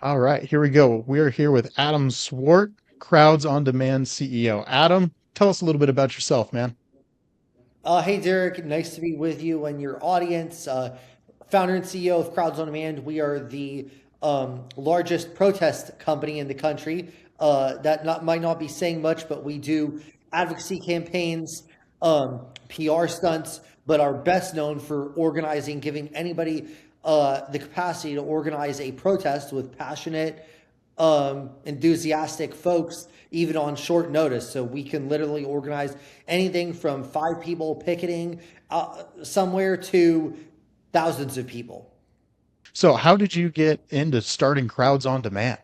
All right, here we go. We're here with Adam Swart, Crowds on Demand CEO. Adam, tell us a little bit about yourself, man. Hey, Derek, nice to be with you and your audience. Founder and CEO of Crowds on Demand. We are the largest protest company in the country. Might not be saying much, but we do advocacy campaigns, PR stunts, but are best known for organizing, giving anybody the capacity to organize a protest with passionate, enthusiastic folks, even on short notice. So we can literally organize anything from 5 people picketing somewhere to thousands of people. So, how did you get into starting Crowds on Demand?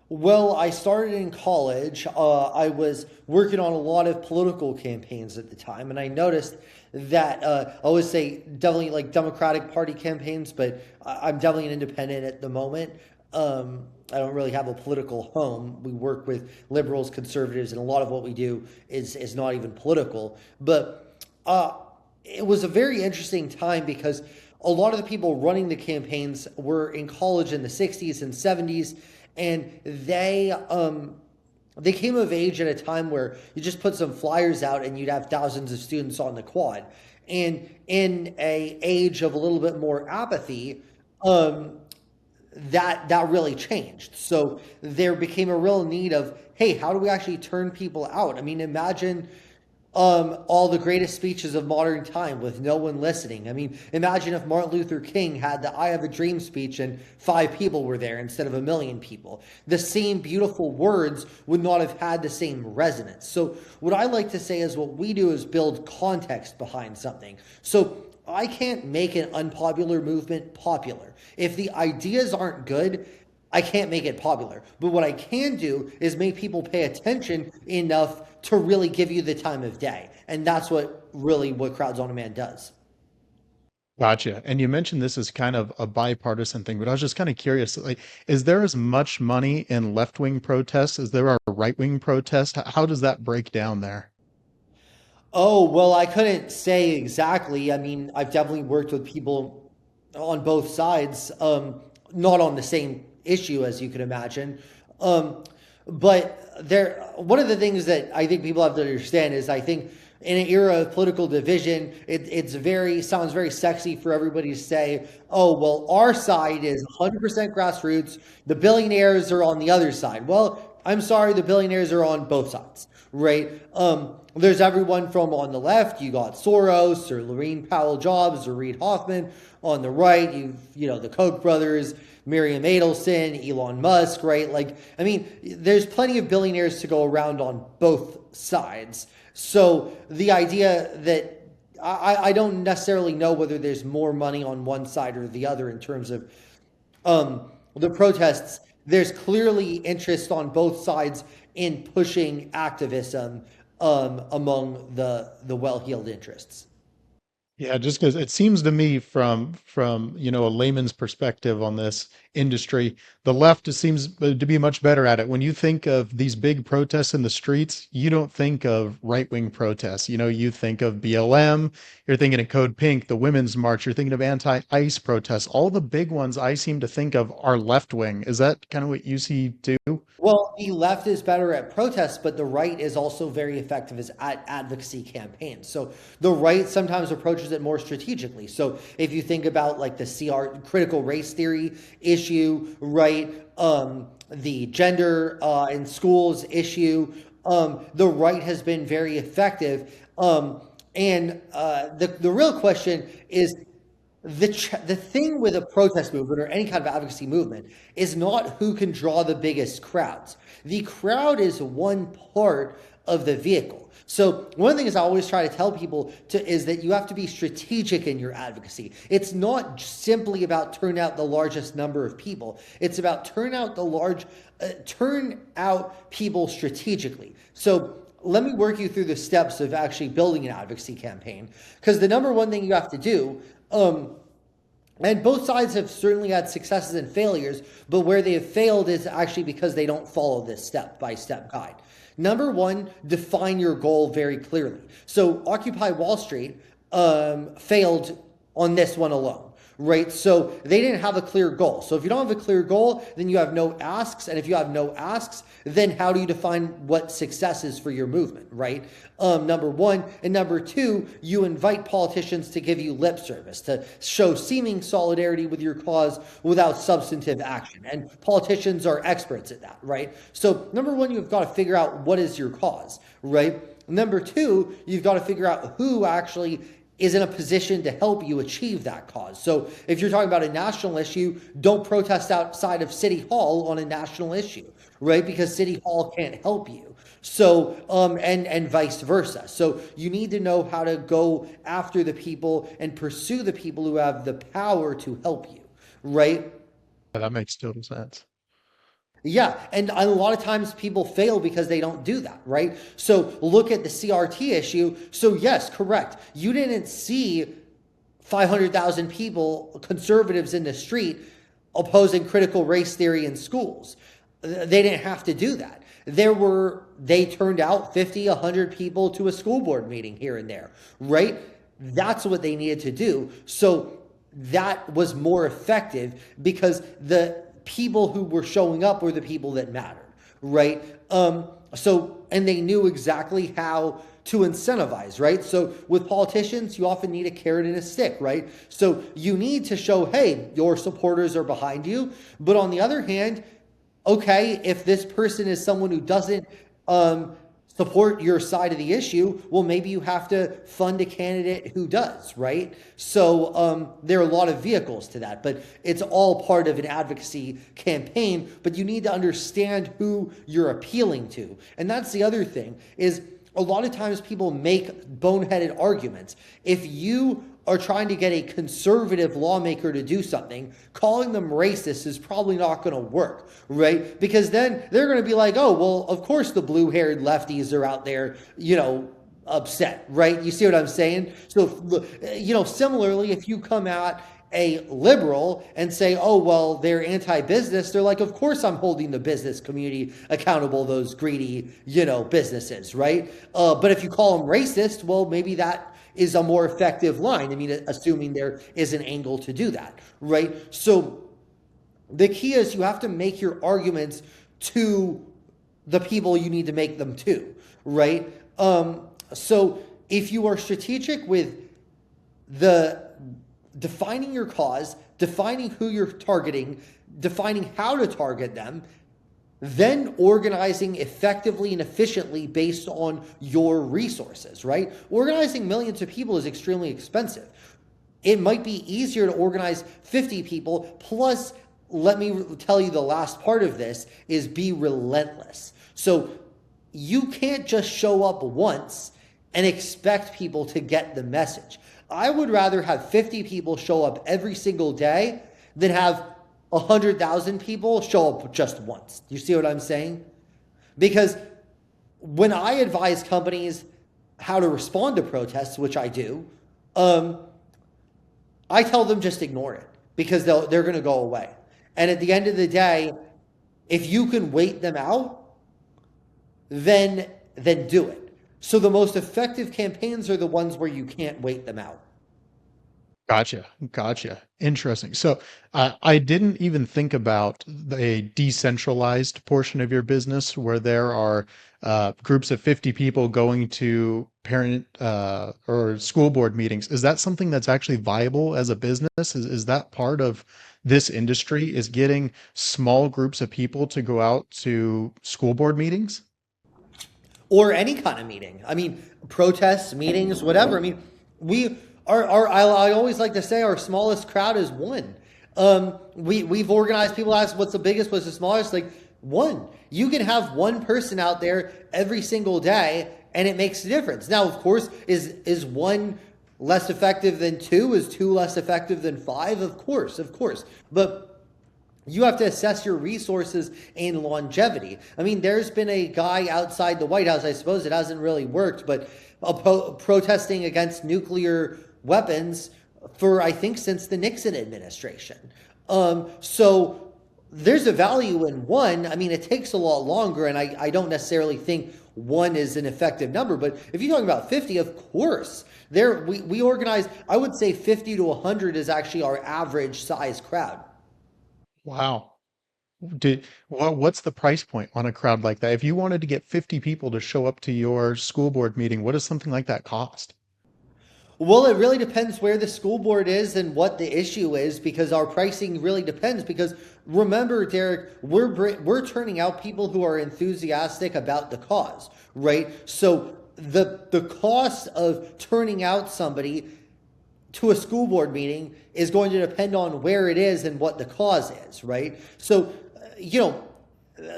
Well, I started in college. I was working on a lot of political campaigns at the time, and I noticed that I always say definitely like Democratic Party campaigns, but I'm definitely an independent at the moment. I don't really have a political home. We work with liberals, conservatives, and a lot of what we do is not even political. But it was a very interesting time because a lot of the people running the campaigns were in college in the 60s and 70s, and they came of age at a time where you just put some flyers out and you'd have thousands of students on the quad. And in a age of a little bit more apathy, um, that really changed. So there became a real need of, hey, how do we actually turn people out? I mean, imagine all the greatest speeches of modern time with no one listening. I mean, imagine if Martin Luther King had the "I Have a Dream" speech and 5 people were there instead of a million people. The same beautiful words would not have had the same resonance. So what I like to say is what we do is build context behind something. So I can't make an unpopular movement popular. If the ideas aren't good, I can't make it popular. But what I can do is make people pay attention enough to really give you the time of day. And that's what Crowds on Demand does. Gotcha. And you mentioned this is kind of a bipartisan thing, but I was just kind of curious, like, is there as much money in left-wing protests as there are right-wing protests? How does that break down there? Oh, well, I couldn't say exactly. I mean, I've definitely worked with people on both sides, not on the same issue as you could imagine. Um, but one of the things that I think people have to understand is I think in an era of political division, sounds very sexy for everybody to say, oh, well, our side is 100% grassroots. The billionaires are on the other side. Well, I'm sorry, the billionaires are on both sides, right? There's everyone from on the left, you got Soros or Laurene Powell Jobs or Reid Hoffman. On the right, you know, the Koch brothers, Miriam Adelson, Elon Musk, right? Like, I mean, there's plenty of billionaires to go around on both sides. So the idea that I don't necessarily know whether there's more money on one side or the other in terms of the protests. There's clearly interest on both sides in pushing activism among the well-heeled interests. Yeah, just because it seems to me from a layman's perspective on this industry, the left just seems to be much better at it. When you think of these big protests in the streets, you don't think of right-wing protests. You think of BLM, you're thinking of Code Pink, the Women's March, you're thinking of anti-ICE protests. All the big ones I seem to think of are left-wing. Is that kind of what you see too? Well, the left is better at protests, but the right is also very effective as at advocacy campaigns. So the right sometimes approaches it more strategically. So if you think about like the critical race theory issue, right? The gender in schools issue, the right has been very effective. The real question is the thing with a protest movement or any kind of advocacy movement is not who can draw the biggest crowds. The crowd is one part of the vehicle. So one of the things I always try to tell people is that you have to be strategic in your advocacy. It's not simply about turn out the largest number of people. It's about turn out people strategically. So let me work you through the steps of actually building an advocacy campaign. Because the number one thing you have to do, and both sides have certainly had successes and failures, but where they have failed is actually because they don't follow this step by step guide. Number one, define your goal very clearly. So Occupy Wall Street failed on this one alone, right? So they didn't have a clear goal. So if you don't have a clear goal, then you have no asks. And if you have no asks, then how do you define what success is for your movement, right? Number one. And number two, you invite politicians to give you lip service, to show seeming solidarity with your cause without substantive action. And politicians are experts at that, right? So number one, you've got to figure out what is your cause, right? Number two, you've got to figure out who actually is in a position to help you achieve that cause. So if you're talking about a national issue, don't protest outside of City Hall on a national issue, right? Because City Hall can't help you. So, and vice versa. So you need to know how to go after the people and pursue the people who have the power to help you, right? Yeah, that makes total sense. Yeah, and a lot of times people fail because they don't do that, right? So look at the CRT issue. So yes, correct. You didn't see 500,000 people, conservatives in the street, opposing critical race theory in schools. They didn't have to do that. They turned out 50, 100 people to a school board meeting here and there, right? That's what they needed to do. So that was more effective because the people who were showing up were the people that mattered, right? And they knew exactly how to incentivize, right? So with politicians, you often need a carrot and a stick, right? So you need to show, hey, your supporters are behind you. But on the other hand, okay, if this person is someone who doesn't support your side of the issue, well, maybe you have to fund a candidate who does, right? So there are a lot of vehicles to that, but it's all part of an advocacy campaign, but you need to understand who you're appealing to. And that's the other thing, is a lot of times people make boneheaded arguments. If you are trying to get a conservative lawmaker to do something, calling them racist is probably not going to work, right? Because then they're going to be like, oh, well, of course the blue-haired lefties are out there, upset, right? You see what I'm saying? So, similarly, if you come at a liberal and say, oh, well, they're anti-business, they're like, of course I'm holding the business community accountable, those greedy, businesses, right? But if you call them racist, well, maybe that is a more effective line. I mean, assuming there is an angle to do that, right? So the key is you have to make your arguments to the people you need to make them to, right? So if you are strategic with the defining your cause, defining who you're targeting, defining how to target them, then organizing effectively and efficiently based on your resources, right? Organizing millions of people is extremely expensive. It might be easier to organize 50 people, plus, let me tell you the last part of this, is be relentless. So you can't just show up once and expect people to get the message. I would rather have 50 people show up every single day than have 100,000 people show up just once. You see what I'm saying? Because when I advise companies how to respond to protests, which I do, I tell them just ignore it because they're going to go away. And at the end of the day, if you can wait them out, then do it. So the most effective campaigns are the ones where you can't wait them out. Gotcha. Interesting. So I didn't even think about a decentralized portion of your business where there are groups of 50 people going to parent or school board meetings. Is that something that's actually viable as a business? Is that part of this industry, is getting small groups of people to go out to school board meetings? Or any kind of meeting. I mean, protests, meetings, whatever. I mean, I always like to say our smallest crowd is one. We've organized, people ask what's the biggest, what's the smallest, like one. You can have one person out there every single day and it makes a difference. Now, of course, is one less effective than two? Is two less effective than five? Of course. But you have to assess your resources and longevity. I mean, there's been a guy outside the White House, I suppose it hasn't really worked, but protesting against nuclear weapons for, I think, since the Nixon administration. So there's a value in one. I mean, it takes a lot longer, and I don't necessarily think one is an effective number. But if you're talking about 50, of course, we organize, I would say 50 to 100 is actually our average size crowd. Wow. What's the price point on a crowd like that? If you wanted to get 50 people to show up to your school board meeting, what does something like that cost? Well, it really depends where the school board is and what the issue is, because our pricing really depends. Because remember, Derek, we're turning out people who are enthusiastic about the cause, right? So the cost of turning out somebody to a school board meeting is going to depend on where it is and what the cause is, right? So, you know,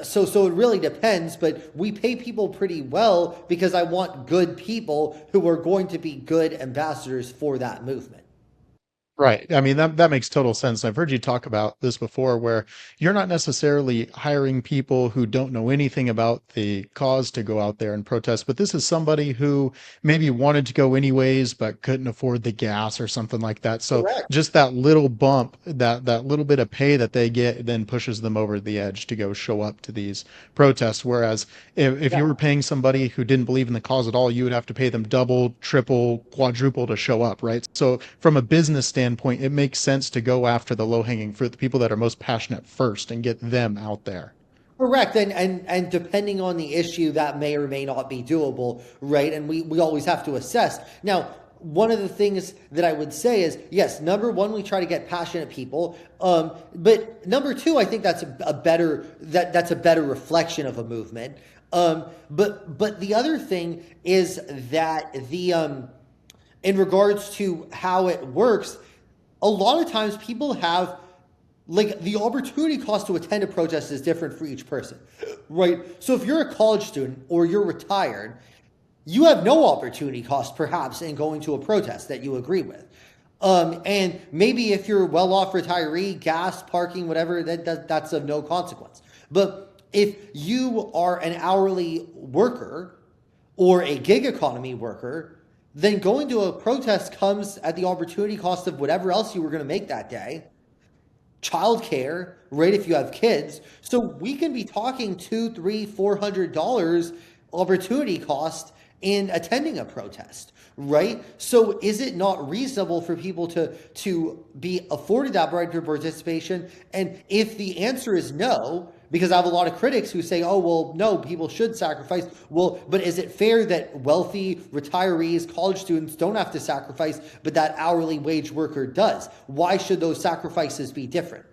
so it really depends, but we pay people pretty well because I want good people who are going to be good ambassadors for that movement. Right. I mean, that makes total sense. I've heard you talk about this before, where you're not necessarily hiring people who don't know anything about the cause to go out there and protest, but this is somebody who maybe wanted to go anyways, but couldn't afford the gas or something like that. So Correct. just that little bump, that little bit of pay that they get, then pushes them over the edge to go show up to these protests. Whereas if you Yeah. were paying somebody who didn't believe in the cause at all, you would have to pay them double, triple, quadruple to show up, right? So from a business standpoint, it makes sense to go after the low-hanging fruit, the people that are most passionate first, and get them out there. Correct. And depending on the issue, that may or may not be doable, right? And we always have to assess. Now, one of the things that I would say is, yes, number one, we try to get passionate people. But number two, I think that's a better that's a better reflection of a movement. But the other thing is that in regards to how it works, a lot of times people have, like, the opportunity cost to attend a protest is different for each person, right? So if you're a college student or you're retired, you have no opportunity cost perhaps in going to a protest that you agree with. And maybe if you're a well-off retiree, gas, parking, whatever, that's of no consequence. But if you are an hourly worker or a gig economy worker, then going to a protest comes at the opportunity cost of whatever else you were going to make that day, childcare, right? If you have kids, so we can be talking $200, $300, $400 opportunity cost in attending a protest, right? So is it not reasonable for people to be afforded that right to participation? And if the answer is no, because I have a lot of critics who say, oh, well, no, people should sacrifice. Well, but is it fair that wealthy retirees, college students don't have to sacrifice, but that hourly wage worker does? Why should those sacrifices be different?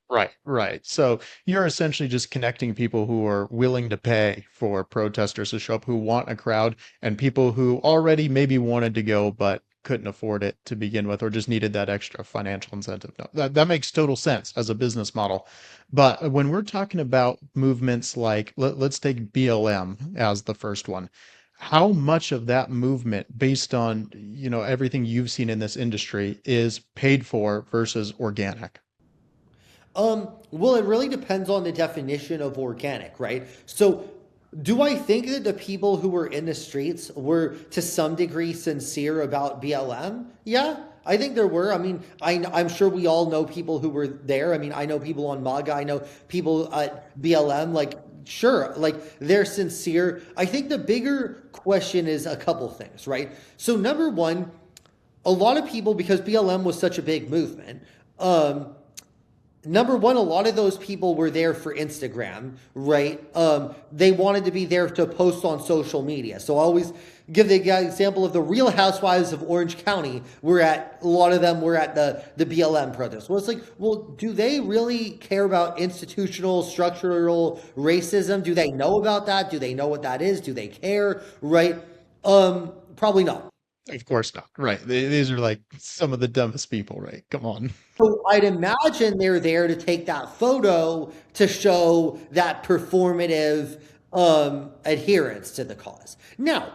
Right, right. So you're essentially just connecting people who are willing to pay for protesters to show up, who want a crowd, and people who already maybe wanted to go but couldn't afford it to begin with, or just needed that extra financial incentive. No, that makes total sense as a business model. But when we're talking about movements like, let's take BLM as the first one, how much of that movement, based on, everything you've seen in this industry, is paid for versus organic? Well, it really depends on the definition of organic, right? So, do I think that the people who were in the streets were to some degree sincere about BLM? Yeah, I think there were. I mean, I'm sure we all know people who were there. I mean, I know people on MAGA, I know people at BLM, like, sure, like, they're sincere. I think the bigger question is a couple things, right? So, number one, a lot of people, because BLM was such a big movement, number one, a lot of those people were there for Instagram, right? They wanted to be there to post on social media. So I always give the example of the Real Housewives of Orange County. A lot of them were at the BLM protest. Well, it's like, well, do they really care about institutional, structural racism? Do they know about that? Do they know what that is? Do they care? Right? Probably not. Of course not. Right. These are like some of the dumbest people, right? Come on. So I'd imagine they're there to take that photo to show that performative adherence to the cause. Now,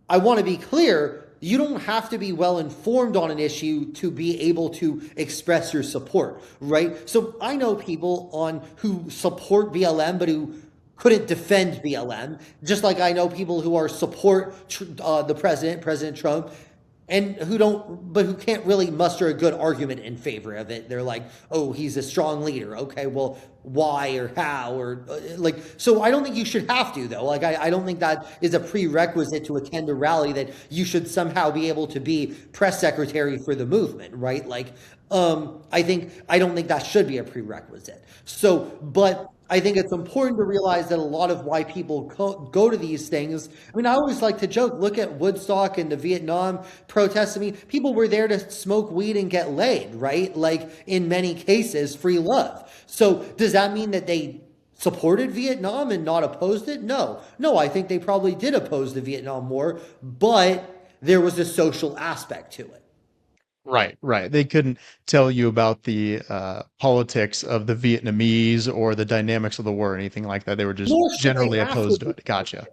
I want to be clear, you don't have to be well informed on an issue to be able to express your support, right? So I know people who support BLM but who couldn't defend BLM, just like I know people who support the president, President Trump, and who can't really muster a good argument in favor of it. They're like, oh, he's a strong leader. Okay, well, why or how or like, so I don't think you should have to though. Like, I don't think that is a prerequisite to attend a rally that you should somehow be able to be press secretary for the movement, right? Like, I don't think that should be a prerequisite. So, but I think it's important to realize that a lot of why people go to these things. I mean, I always like to joke, look at Woodstock and the Vietnam protests. I mean, people were there to smoke weed and get laid, right? Like in many cases, free love. So does that mean that they supported Vietnam and not opposed it? No. No, I think they probably did oppose the Vietnam War, but there was a social aspect to it. Right, right. They couldn't tell you about the politics of the Vietnamese or the dynamics of the war or anything like that. They were just Nor should they generally have to opposed to be. it. Gotcha.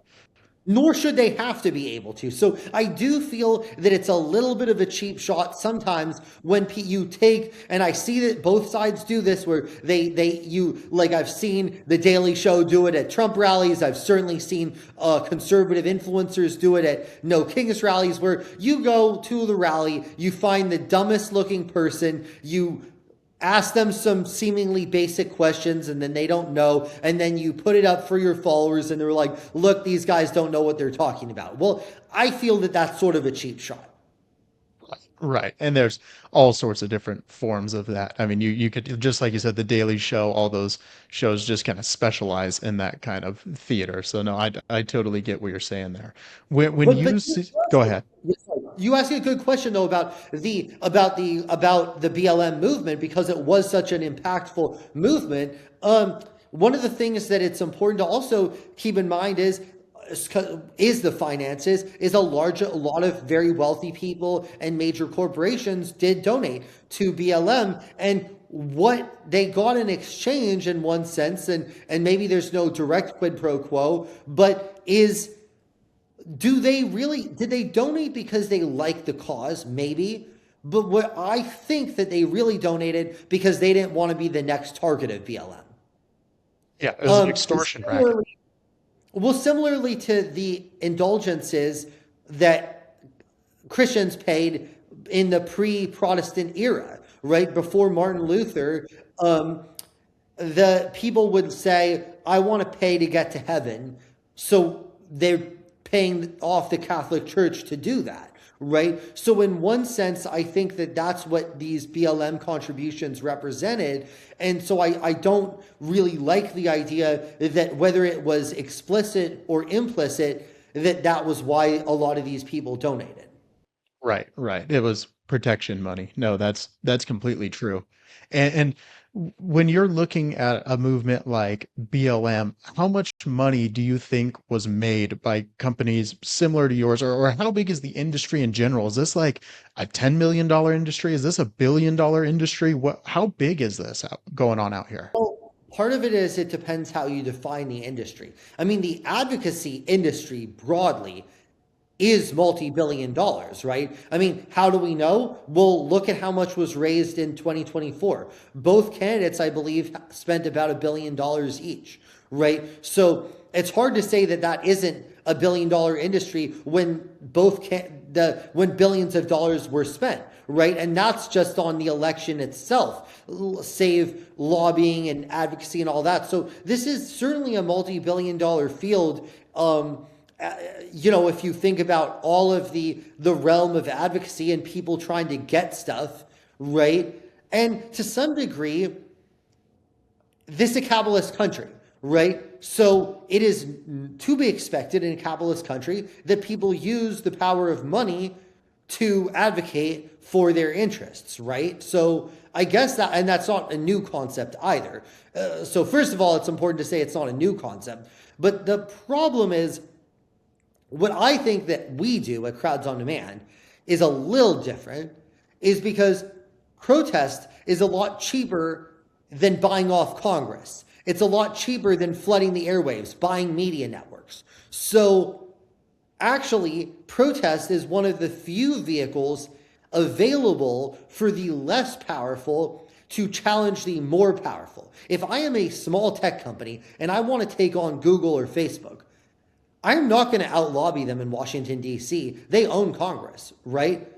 Nor should they have to be able to. So I do feel that it's a little bit of a cheap shot sometimes when you take, and I see that both sides do this, where like I've seen the Daily Show do it at Trump rallies. I've certainly seen conservative influencers do it at No Kings rallies, where you go to the rally, you find the dumbest looking person, you ask them some seemingly basic questions and then they don't know, and then you put it up for your followers and they're like, look, these guys don't know what they're talking about. Well, I feel that that's sort of a cheap shot. Right. And there's all sorts of different forms of that. I mean, you could, just like you said, the Daily Show, all those shows just kind of specialize in that kind of theater. So no, I totally get what you're saying there. When But you see, go ahead. you asked a good question though about the BLM movement, because it was such an impactful movement. One of the things that it's important to also keep in mind is the finances. Is a lot of very wealthy people and major corporations did donate to BLM, and what they got in exchange in one sense, and maybe there's no direct quid pro quo, but did they donate because they like the cause? Maybe. But what I think that they really donated because they didn't want to be the next target of BLM. Yeah, it was an extortion racket. Similarly to the indulgences that Christians paid in the pre-Protestant era, right before Martin Luther, the people would say, "I want to pay to get to heaven," so they're paying off the Catholic Church to do that. Right. So in one sense, I think that that's what these BLM contributions represented. And so I don't really like the idea that whether it was explicit or implicit, that was why a lot of these people donated. Right, right. It was protection money. No, that's completely true. When you're looking at a movement like BLM, how much money do you think was made by companies similar to yours, or how big is the industry in general? Is this like a $10 million industry? Is this a $1 billion industry? How big is this going on out here? Well, part of it is it depends how you define the industry. I mean, the advocacy industry broadly is multi-billion dollars, right? I mean, how do we know? Well, look at how much was raised in 2024. Both candidates, I believe, spent about $1 billion each, right? So it's hard to say that that isn't a $1 billion industry when when billions of dollars were spent, right? And that's just on the election itself, save lobbying and advocacy and all that. So this is certainly a multi-billion dollar field. If you think about all of the realm of advocacy and people trying to get stuff, right? And to some degree, this is a capitalist country, right? So it is to be expected in a capitalist country that people use the power of money to advocate for their interests, right? So I guess and that's not a new concept either. So first of all, it's important to say it's not a new concept. But the problem is, what I think that we do at Crowds on Demand is a little different, is because protest is a lot cheaper than buying off Congress. It's a lot cheaper than flooding the airwaves, buying media networks. So actually, protest is one of the few vehicles available for the less powerful to challenge the more powerful. If I am a small tech company and I want to take on Google or Facebook, I'm not going to outlobby them in Washington, D.C. They own Congress, right?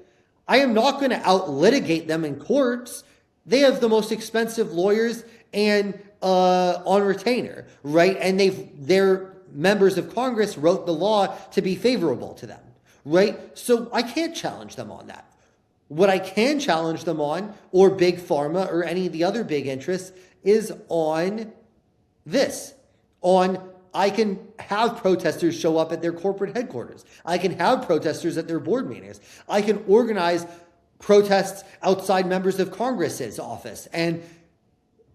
I am not going to out litigate them in courts. They have the most expensive lawyers and on retainer, right? And their members of Congress wrote the law to be favorable to them, right? So I can't challenge them on that. What I can challenge them on, or big pharma or any of the other big interests, is on this. On I can have protesters show up at their corporate headquarters. I can have protesters at their board meetings. I can organize protests outside members of Congress's office and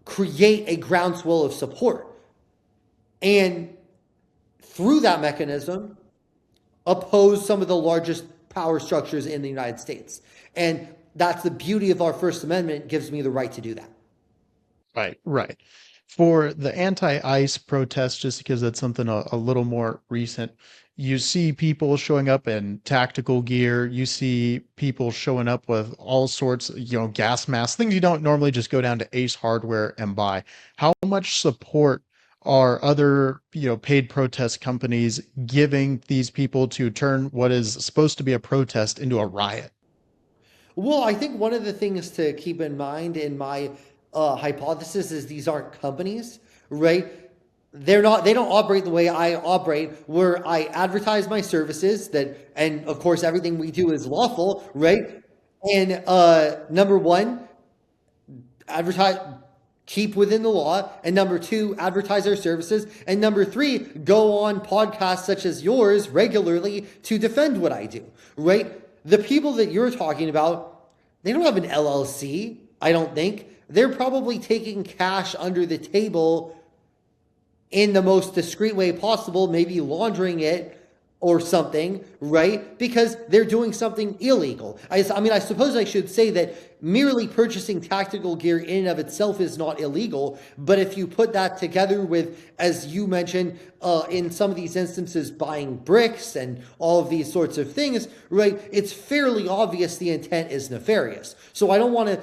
create a groundswell of support. And through that mechanism, oppose some of the largest power structures in the United States. And that's the beauty of our First Amendment. It gives me the right to do that. Right, right. For the anti-ICE protests, just because that's something a little more recent, you see people showing up in tactical gear. You see people showing up with all sorts, gas masks, things you don't normally just go down to Ace Hardware and buy. How much support are other, paid protest companies giving these people to turn what is supposed to be a protest into a riot? Well, I think one of the things to keep in mind in my hypothesis is these aren't companies, right? They don't operate the way I operate, where I advertise my services and of course everything we do is lawful, right? And number one, advertise, keep within the law, and number two, advertise our services, and number three, go on podcasts such as yours regularly to defend what I do, right? The people that you're talking about, they don't have an LLC, I don't think. They're probably taking cash under the table in the most discreet way possible, maybe laundering it or something, right? Because they're doing something illegal. I suppose I should say that merely purchasing tactical gear in and of itself is not illegal. But if you put that together with, as you mentioned, in some of these instances, buying bricks and all of these sorts of things, right? It's fairly obvious the intent is nefarious. So I don't want to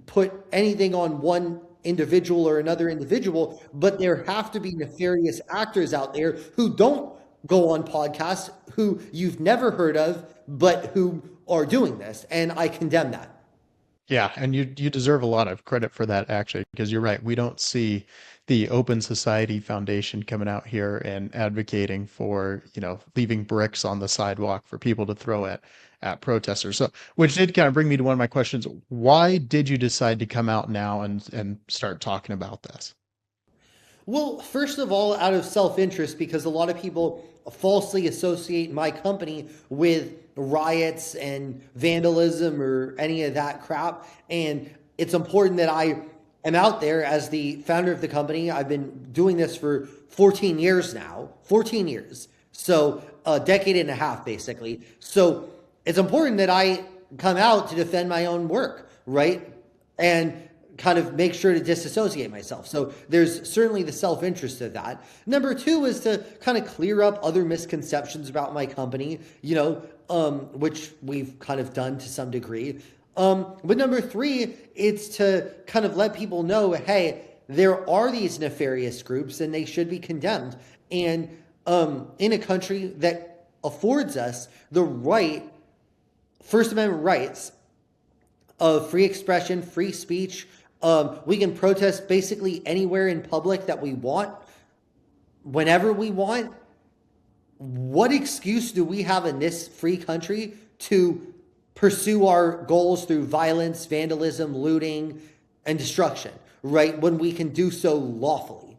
put anything on one individual or another individual, but there have to be nefarious actors out there who don't go on podcasts, who you've never heard of, but who are doing this. And I condemn that. Yeah, and you deserve a lot of credit for that actually, because you're right. We don't see the Open Society Foundation coming out here and advocating for, leaving bricks on the sidewalk for people to throw at protesters. So, which did kind of bring me to one of my questions. Why did you decide to come out now and start talking about this? Well, first of all, out of self-interest, because a lot of people falsely associate my company with riots and vandalism or any of that crap. And it's important that I am out there as the founder of the company. I've been doing this for 14 years now, 14 years. So a decade and a half, basically. So it's important that I come out to defend my own work, right? And kind of make sure to disassociate myself. So there's certainly the self-interest of that. Number two is to kind of clear up other misconceptions about my company, which we've kind of done to some degree. But number three, it's to kind of let people know, hey, there are these nefarious groups and they should be condemned. And in a country that affords us the right, First Amendment rights of free expression, free speech, we can protest basically anywhere in public that we want, whenever we want. What excuse do we have in this free country to pursue our goals through violence, vandalism, looting, and destruction, right? When we can do so lawfully.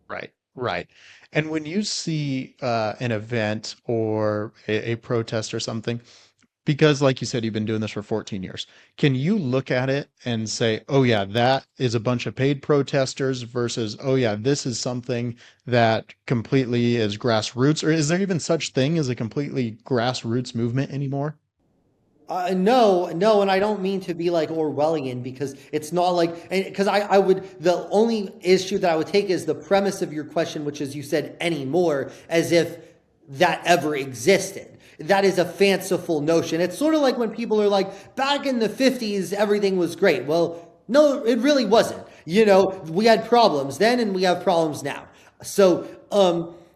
Right, right. And when you see an event or a protest or something, because like you said, you've been doing this for 14 years, can you look at it and say, oh yeah, that is a bunch of paid protesters versus, oh yeah, this is something that completely is grassroots? Or is there even such thing as a completely grassroots movement anymore? No, and I don't mean to be like Orwellian, because it's not like, because I would, the only issue that I would take is the premise of your question, which is you said anymore, as if that ever existed. That is a fanciful notion. It's sort of like when people are like, back in the 50s, everything was great. Well, no, it really wasn't. We had problems then and we have problems now. So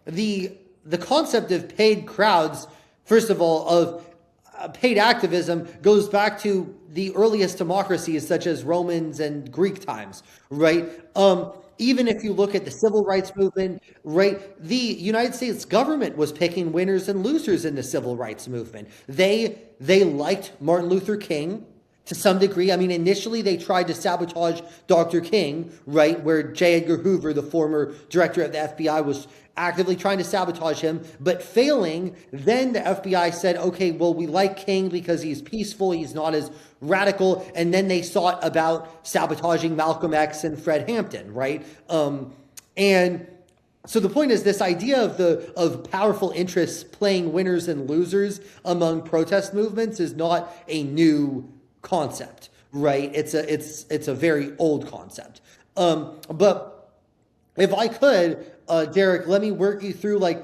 the concept of paid crowds, first of all, of paid activism goes back to the earliest democracies, such as Romans and Greek times, right? Even if you look at the civil rights movement, right, the United States government was picking winners and losers in the civil rights movement. They liked Martin Luther King to some degree. I mean, initially they tried to sabotage Dr. King, right, where J. Edgar Hoover, the former director of the FBI, was actively trying to sabotage him, but failing. Then the FBI said, okay, well, we like King because he's peaceful, he's not as radical. And then they sought about sabotaging Malcolm X and Fred Hampton, right? And so the point is, this idea of powerful interests playing winners and losers among protest movements is not a new concept, right? It's a very old concept. But if I could, Derek, let me work you through like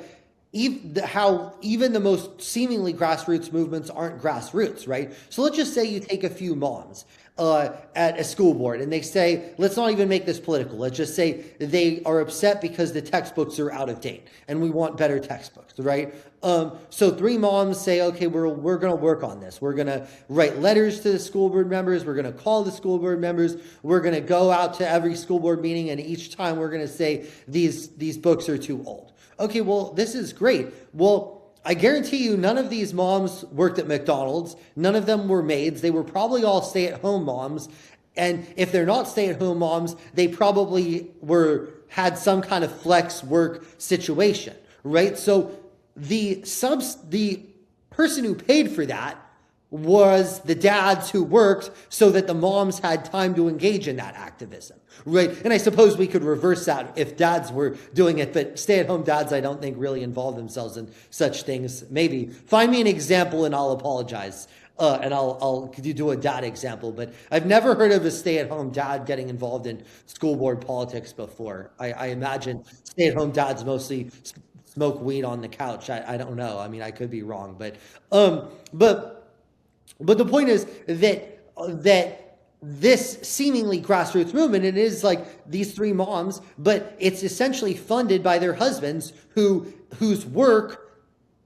how even the most seemingly grassroots movements aren't grassroots, right? So let's just say you take a few moms at a school board and they say, let's not even make this political. Let's just say they are upset because the textbooks are out of date and we want better textbooks, right? So three moms say, okay, we're going to work on this. We're going to write letters to the school board members. We're going to call the school board members. We're going to go out to every school board meeting, and each time we're going to say these books are too old. Okay, well, this is great. Well, I guarantee you none of these moms worked at McDonald's. None of them were maids. They were probably all stay-at-home moms. And if they're not stay-at-home moms, they probably had some kind of flex work situation, right? So the person who paid for that was the dads who worked so that the moms had time to engage in that activism, right? And I suppose we could reverse that if dads were doing it, but stay-at-home dads, I don't think really involve themselves in such things. Maybe find me an example and I'll apologize. And I'll do a dad example, but I've never heard of a stay-at-home dad getting involved in school board politics before. I imagine stay-at-home dads mostly smoke weed on the couch. I don't know. I mean, I could be wrong, but the point is that this seemingly grassroots movement, it is like these three moms, but it's essentially funded by their husbands whose work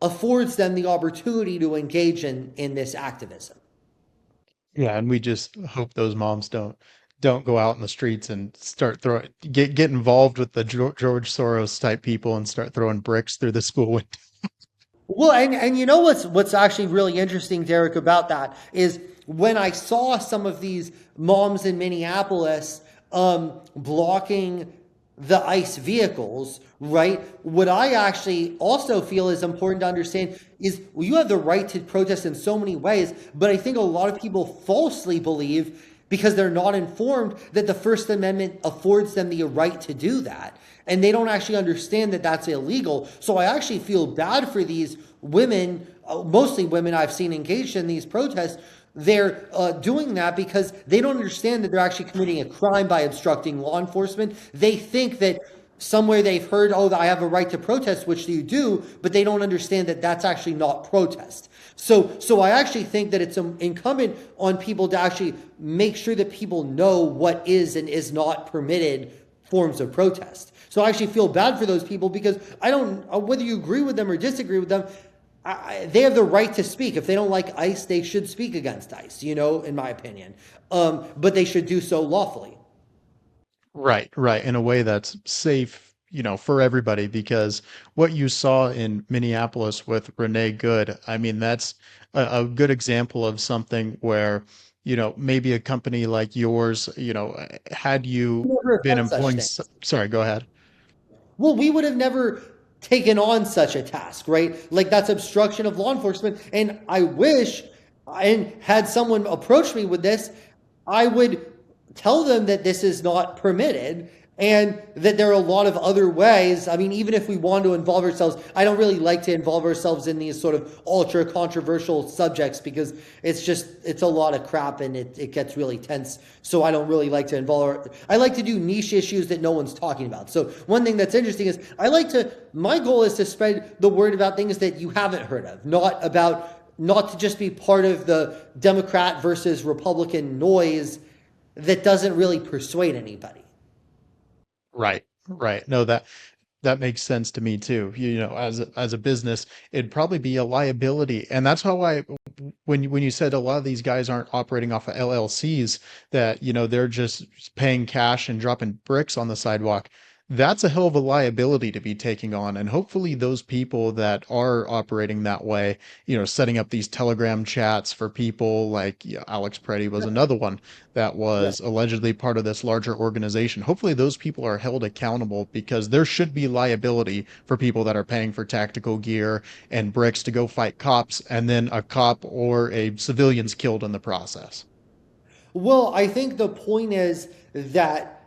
affords them the opportunity to engage in this activism. Yeah, and we just hope those moms don't go out in the streets and start throwing get involved with the George Soros type people and start throwing bricks through the school window. Well, and you know what's actually really interesting, Derek, about that is when I saw some of these moms in Minneapolis blocking the ICE vehicles, right? What I actually also feel is important to understand is, well, you have the right to protest in so many ways, but I think a lot of people falsely believe, because they're not informed, that the First Amendment affords them the right to do that. And they don't actually understand that that's illegal. So I actually feel bad for these women, mostly women I've seen engaged in these protests. They're doing that because they don't understand that they're actually committing a crime by obstructing law enforcement. They think that somewhere they've heard, oh, I have a right to protest, which you do, but they don't understand that that's actually not protest. So I actually think that it's incumbent on people to actually make sure that people know what is and is not permitted forms of protest. So I actually feel bad for those people because I don't, whether you agree with them or disagree with them, they have the right to speak. If they don't like ICE, they should speak against ICE, in my opinion. But they should do so lawfully. Right, right. In a way that's safe, for everybody, because what you saw in Minneapolis with Renee Good, I mean, that's a good example of something where, maybe a company like yours, had you Never been have done such employing, things. sorry, go ahead. Well, we would have never taken on such a task, right? Like that's obstruction of law enforcement. And I wish, and had someone approach me with this, I would tell them that this is not permitted and that there are a lot of other ways. I mean, even if we want to involve ourselves, I don't really like to involve ourselves in these sort of ultra controversial subjects because it's a lot of crap and it gets really tense. So I don't really like to I like to do niche issues that no one's talking about. So one thing that's interesting is my goal is to spread the word about things that you haven't heard of, not to just be part of the Democrat versus Republican noise that doesn't really persuade anybody. Right, right. No, That makes sense to me too. As a business, it'd probably be a liability, and that's how I when you said a lot of these guys aren't operating off of LLCs, that they're just paying cash and dropping bricks on the sidewalk. That's a hell of a liability to be taking on, and hopefully those people that are operating that way, setting up these Telegram chats for people like Alex Preddy was another one that Yeah. was allegedly part of this larger organization. Hopefully, those people are held accountable because there should be liability for people that are paying for tactical gear and bricks to go fight cops, and then a cop or a civilian's killed in the process. Well, I think the point is that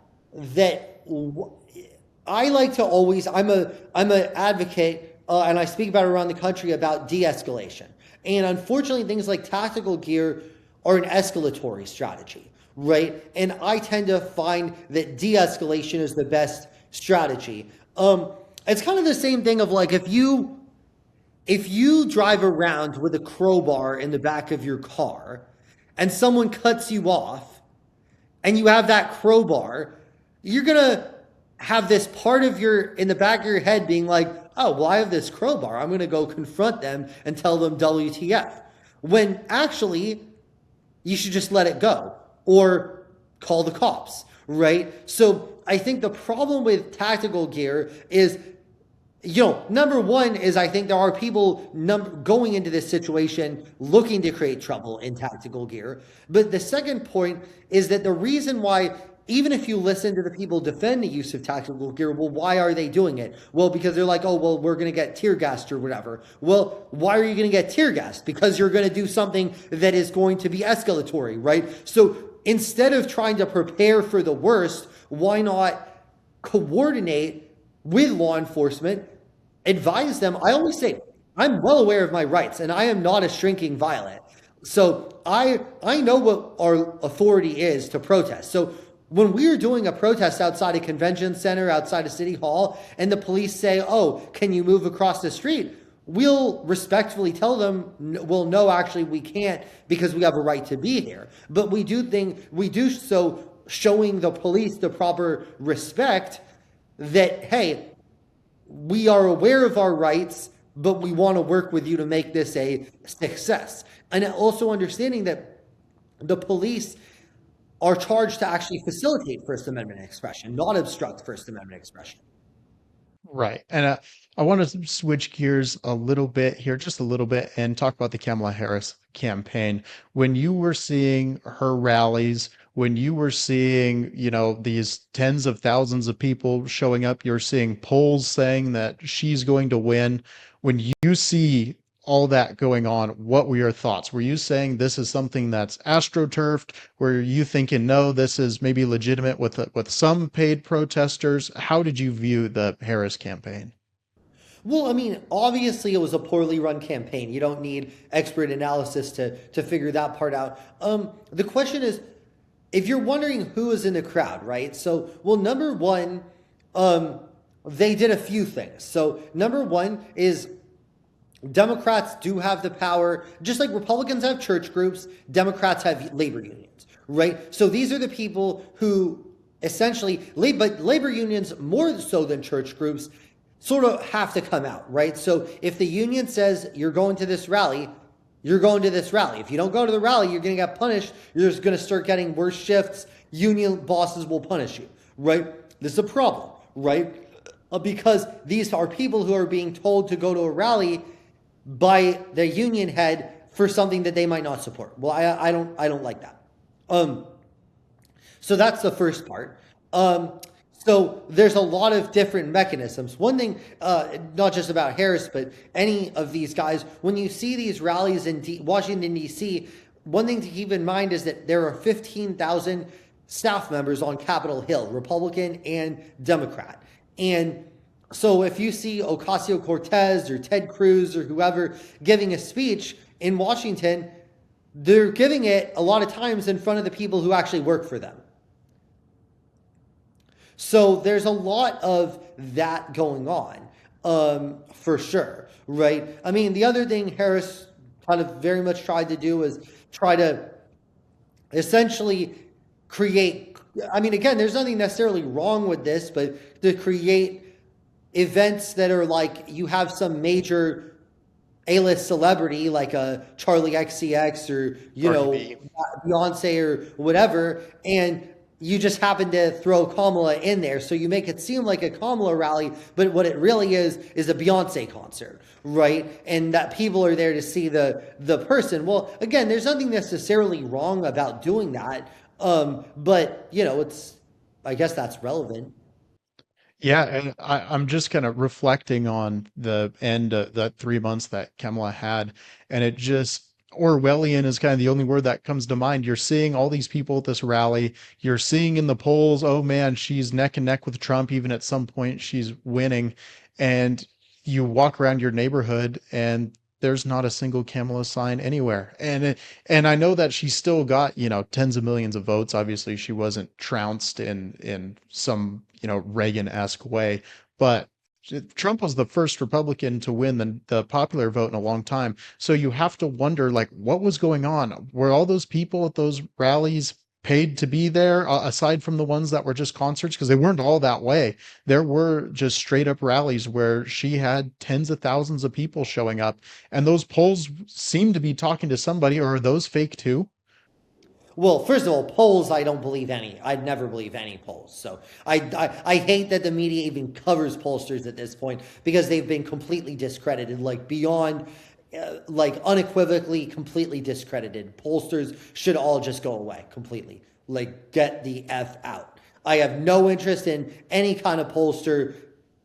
I like to always I'm an advocate, and I speak about it around the country about de-escalation. And unfortunately, things like tactical gear are an escalatory strategy, right? And I tend to find that de-escalation is the best strategy. It's kind of the same thing of like if you drive around with a crowbar in the back of your car and someone cuts you off and you have that crowbar, you're going to have this part of your in the back of your head being like, "Oh, well I have this crowbar. I'm going to go confront them and tell them WTF." When actually you should just let it go or call the cops, right? So I think the problem with tactical gear is, number one is I think there are people going into this situation looking to create trouble in tactical gear. But the second point is that the reason why, even if you listen to the people defend the use of tactical gear, well, why are they doing it? Well, because they're like, oh, well, we're going to get tear gassed or whatever. Well, why are you going to get tear gassed? Because you're going to do something that is going to be escalatory, right? So instead of trying to prepare for the worst, why not coordinate with law enforcement, advise them? I always say, I'm well aware of my rights and I am not a shrinking violet. So I know what our authority is to protest. So when we are doing a protest outside a convention center, outside a city hall, and the police say, oh, can you move across the street? We'll respectfully tell them, well, no, actually we can't because we have a right to be here. But we do so showing the police the proper respect that, hey, we are aware of our rights, but we want to work with you to make this a success. And also understanding that the police are charged to actually facilitate First Amendment expression, not obstruct First Amendment expression. Right. And I want to switch gears a little bit here, just a little bit, and talk about the Kamala Harris campaign. When you were seeing her rallies, when you were seeing, these tens of thousands of people showing up, you're seeing polls saying that she's going to win. When you see all that going on, what were your thoughts? Were you saying this is something that's astroturfed? Were you thinking, no, this is maybe legitimate with some paid protesters? How did you view the Harris campaign? Well, I mean, obviously it was a poorly run campaign. You don't need expert analysis to figure that part out. The question is, if you're wondering who is in the crowd, right? So, well, number one, they did a few things. So, number one is Democrats do have the power, just like Republicans have church groups, Democrats have labor unions, right? So these are the people who essentially, but labor unions, more so than church groups, sort of have to come out, right? So if the union says you're going to this rally, you're going to this rally. If you don't go to the rally, you're going to get punished. You're just going to start getting worse shifts. Union bosses will punish you, right? This is a problem, right? Because these are people who are being told to go to a rally by the union head for something that they might not support. Well, I don't like that. So that's the first part. So there's a lot of different mechanisms. One thing, not just about Harris, but any of these guys, when you see these rallies in Washington, D.C., one thing to keep in mind is that there are 15,000 staff members on Capitol Hill, Republican and Democrat. And so if you see Ocasio-Cortez or Ted Cruz or whoever giving a speech in Washington, they're giving it a lot of times in front of the people who actually work for them. So there's a lot of that going on, for sure, right? I mean, the other thing Harris kind of very much tried to do was try to essentially create, I mean, again, there's nothing necessarily wrong with this, but to create events that are like you have some major A-list celebrity like a Charlie XCX or Cardi B. Beyonce or whatever, and you just happen to throw Kamala in there, so you make it seem like a Kamala rally, but what it really is a Beyonce concert, right? And that people are there to see the person. Well, again, there's nothing necessarily wrong about doing that, but it's I guess that's relevant. Yeah, and I'm just kind of reflecting on the end of that 3 months that Kamala had, and it just Orwellian is kind of the only word that comes to mind. You're seeing all these people at this rally. You're seeing in the polls, oh man, she's neck and neck with Trump. Even at some point, she's winning. And you walk around your neighborhood, and there's not a single Kamala sign anywhere. And I know that she still got, tens of millions of votes. Obviously, she wasn't trounced in some, Reagan-esque way, but Trump was the first Republican to win the popular vote in a long time. So you have to wonder, like, what was going on? Were all those people at those rallies paid to be there, aside from the ones that were just concerts? Because they weren't all that way. There were just straight up rallies where she had tens of thousands of people showing up, and those polls seem to be talking to somebody. Or are those fake too? Well, first of all, polls, I don't believe any. I'd never believe any polls. So I hate that the media even covers pollsters at this point because they've been completely discredited, like beyond, like unequivocally, completely discredited. Pollsters should all just go away completely. Like, get the F out. I have no interest in any kind of pollster,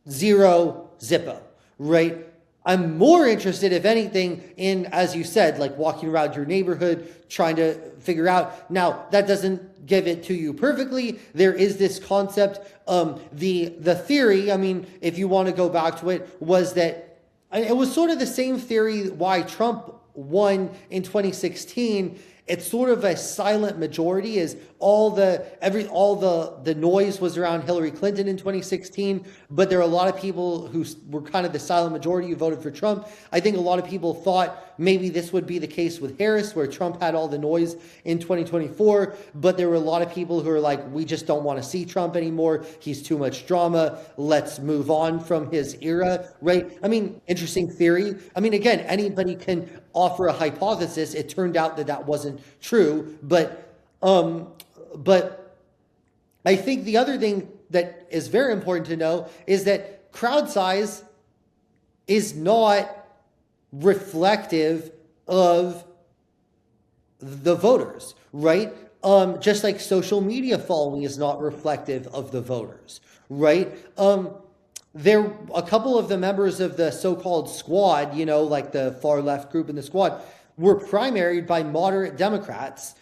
zero, zippo, right? I'm more interested, if anything, in, as you said, like walking around your neighborhood, trying to figure out. Now, that doesn't give it to you perfectly. There is this concept. The theory, I mean, if you want to go back to it, was that it was sort of the same theory why Trump won in 2016. It's sort of a silent majority, is all the noise was around Hillary Clinton in 2016, but there are a lot of people who were kind of the silent majority who voted for Trump. I think a lot of people thought maybe this would be the case with Harris, where Trump had all the noise in 2024, but there were a lot of people who are like, we just don't want to see Trump anymore. He's too much drama. Let's move on from his era, right? I mean, interesting theory. I mean, again, anybody can offer a hypothesis. It turned out that that wasn't true, but I think the other thing that is very important to know is that crowd size is not reflective of the voters, right? Just like social media following is not reflective of the voters, right? There, a couple of the members of the so-called squad, like the far left group in the squad, were primaried by moderate Democrats,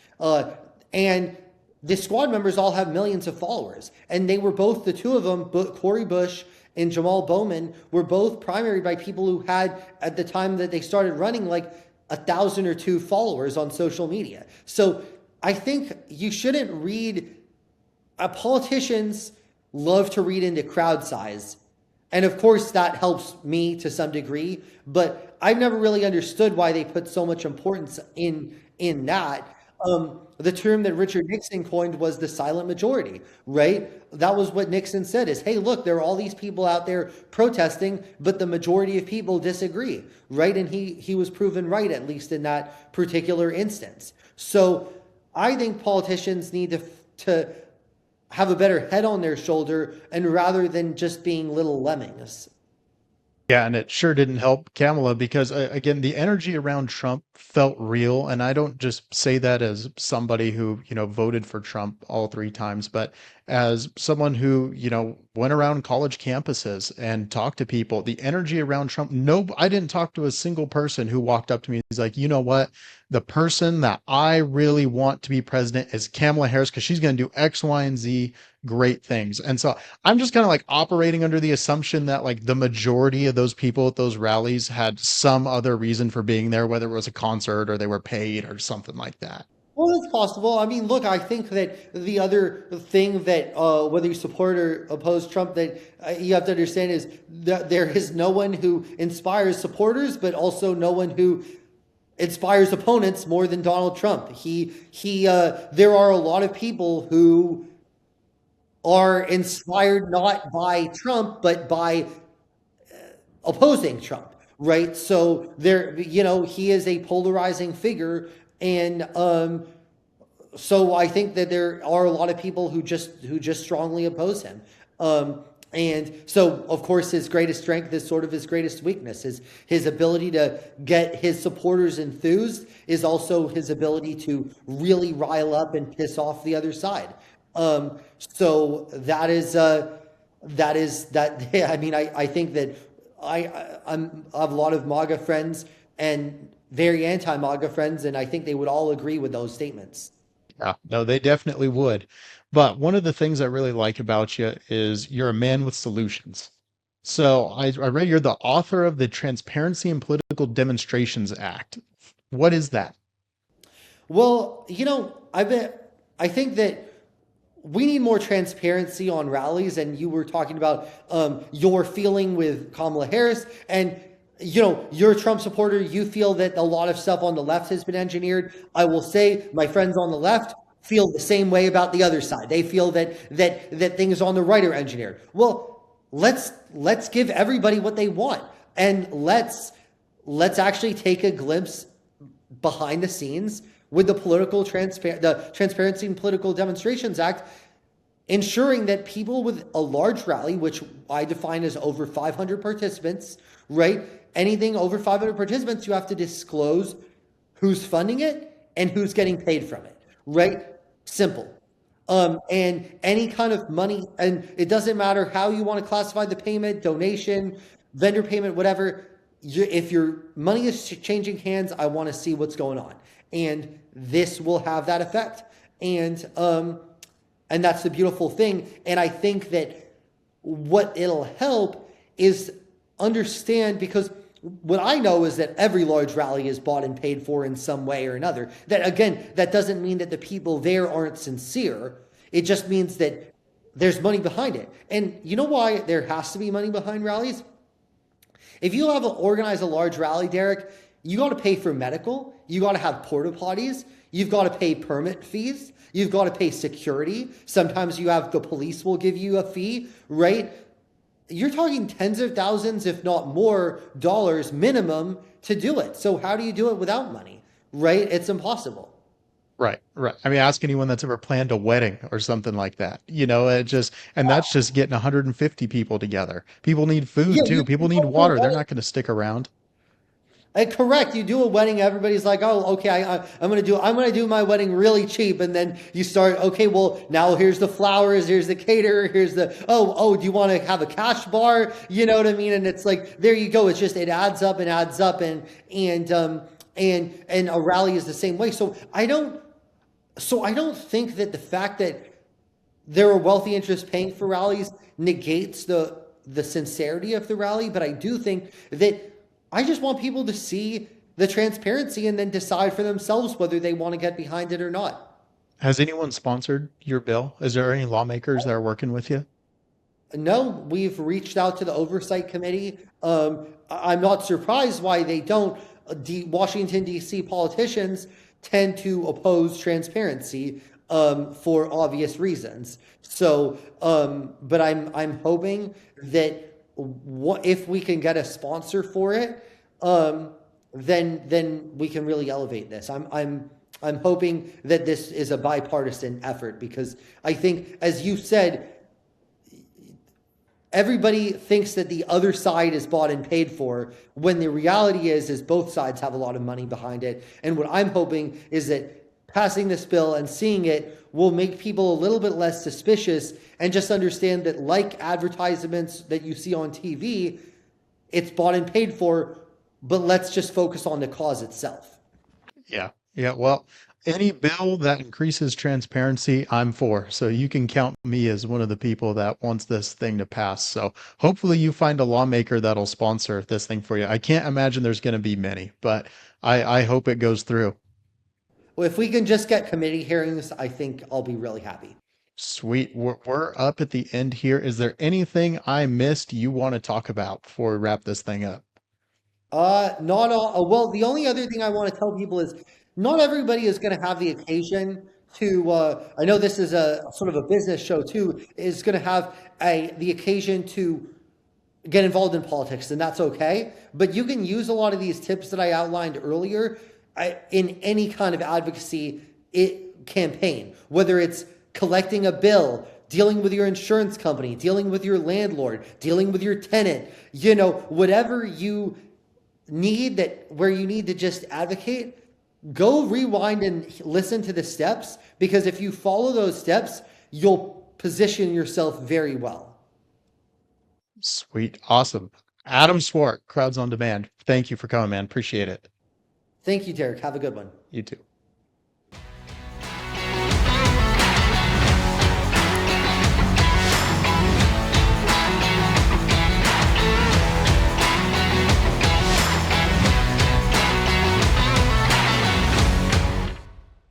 and the squad members all have millions of followers, and they were both, the two of them, Cori Bush and Jamal Bowman, were both primaried by people who had, at the time that they started running, like 1,000 or two followers on social media. So I think you shouldn't read. Politicians love to read into crowd size, and of course that helps me to some degree. But I've never really understood why they put so much importance in that. The term that Richard Nixon coined was the silent majority, right? That was what Nixon said is, hey, look, there are all these people out there protesting, but the majority of people disagree, right? And he was proven right, at least in that particular instance. So I think politicians need to have a better head on their shoulder, and rather than just being little lemmings. Yeah, and it sure didn't help Kamala because, again, the energy around Trump felt real. And I don't just say that as somebody who, voted for Trump all 3 times, but as someone who, went around college campuses and talked to people. The energy around Trump, no, I didn't talk to a single person who walked up to me. He's like, you know what? The person that I really want to be president is Kamala Harris because she's going to do X, Y, and Z great things. And so I'm just kind of like operating under the assumption that like the majority of those people at those rallies had some other reason for being there, whether it was a concert or they were paid or something like that. Well, it's possible. I mean, look, I think that the other thing that, whether you support or oppose Trump, that you have to understand is that there is no one who inspires supporters, but also no one who inspires opponents more than Donald Trump. There are a lot of people who are inspired not by Trump, but by opposing Trump, right? So there, he is a polarizing figure, and so I think that there are a lot of people who just strongly oppose him. And so, of course, his greatest strength is sort of his greatest weakness. His ability to get his supporters enthused is also his ability to really rile up and piss off the other side. So that. Yeah, I mean, I think that I have a lot of MAGA friends and very anti-MAGA friends, and I think they would all agree with those statements. Yeah, no, they definitely would. But one of the things I really like about you is you're a man with solutions. So I read you're the author of the Transparency in Political Demonstrations Act. What is that? Well, I think that we need more transparency on rallies, and you were talking about your feeling with Kamala Harris, and you're a Trump supporter. You feel that a lot of stuff on the left has been engineered. I will say, my friends on the left feel the same way about the other side. They feel that things on the right are engineered. Well, let's give everybody what they want, and let's actually take a glimpse behind the scenes with the Transparency in Political Demonstrations Act, ensuring that people with a large rally, which I define as over 500 participants, right? Anything over 500 participants, you have to disclose who's funding it and who's getting paid from it, right? Simple. And any kind of money, and it doesn't matter how you want to classify the payment, donation, vendor payment, whatever. If your money is changing hands, I want to see what's going on, and this will have that effect. And that's the beautiful thing. And I think that what it'll help is understand, because what I know is that every large rally is bought and paid for in some way or another. That, again, that doesn't mean that the people there aren't sincere. It just means that there's money behind it. And you know why there has to be money behind rallies? If you organize a large rally, Derek, you got to pay for medical. You got to have porta potties. You've got to pay permit fees. You've got to pay security. Sometimes the police will give you a fee, right? You're talking tens of thousands, if not more, dollars minimum to do it. So how do you do it without money, right? It's impossible. Right, right. I mean, ask anyone that's ever planned a wedding or something like that. And that's just getting 150 people together. People need Yeah, food too. People you need go to a water. They're wedding. not going to stick around. Correct. You do a wedding, everybody's like, "Oh, okay, I'm gonna do my wedding really cheap," and then you start, okay, well, now here's the flowers, here's the caterer, here's the do you want to have a cash bar? You know what I mean? And it's like, there you go. It's just, it adds up and adds up, and a rally is the same way. So I don't think that the fact that there are wealthy interests paying for rallies negates the sincerity of the rally, but I do think that I just want people to see the transparency and then decide for themselves whether they want to get behind it or not. Has anyone sponsored your bill? Is there any lawmakers that are working with you? No, we've reached out to the oversight committee. I'm not surprised why they don't. Washington, D.C. politicians tend to oppose transparency for obvious reasons. So, but I'm hoping that if we can get a sponsor for it, then we can really elevate this. I'm hoping that this is a bipartisan effort, because I think, as you said, everybody thinks that the other side is bought and paid for, when the reality is both sides have a lot of money behind it. And what I'm hoping is that passing this bill and seeing it will make people a little bit less suspicious, and just understand that, like advertisements that you see on TV, it's bought and paid for, but let's just focus on the cause itself. Yeah. Yeah. Well, any bill that increases transparency, I'm for. So you can count me as one of the people that wants this thing to pass. So hopefully you find a lawmaker that'll sponsor this thing for you. I can't imagine there's going to be many, but I hope it goes through. Well, if we can just get committee hearings, I think I'll be really happy. Sweet. We're up at the end here. Is there anything I missed you want to talk about before we wrap this thing up? Not all. Well, the only other thing I want to tell people is, not everybody is going to have the occasion to. I know this is a sort of a business show too. Is going to have the occasion to get involved in politics, and that's okay. But you can use a lot of these tips that I outlined earlier in any kind of advocacy campaign, whether it's collecting a bill, dealing with your insurance company, dealing with your landlord, dealing with your tenant, whatever you need that where you need to just advocate, go rewind and listen to the steps, because if you follow those steps, you'll position yourself very well. Sweet. Awesome. Adam Swart, Crowds on Demand. Thank you for coming, man. Appreciate it. Thank you, Derek. Have a good one. You too.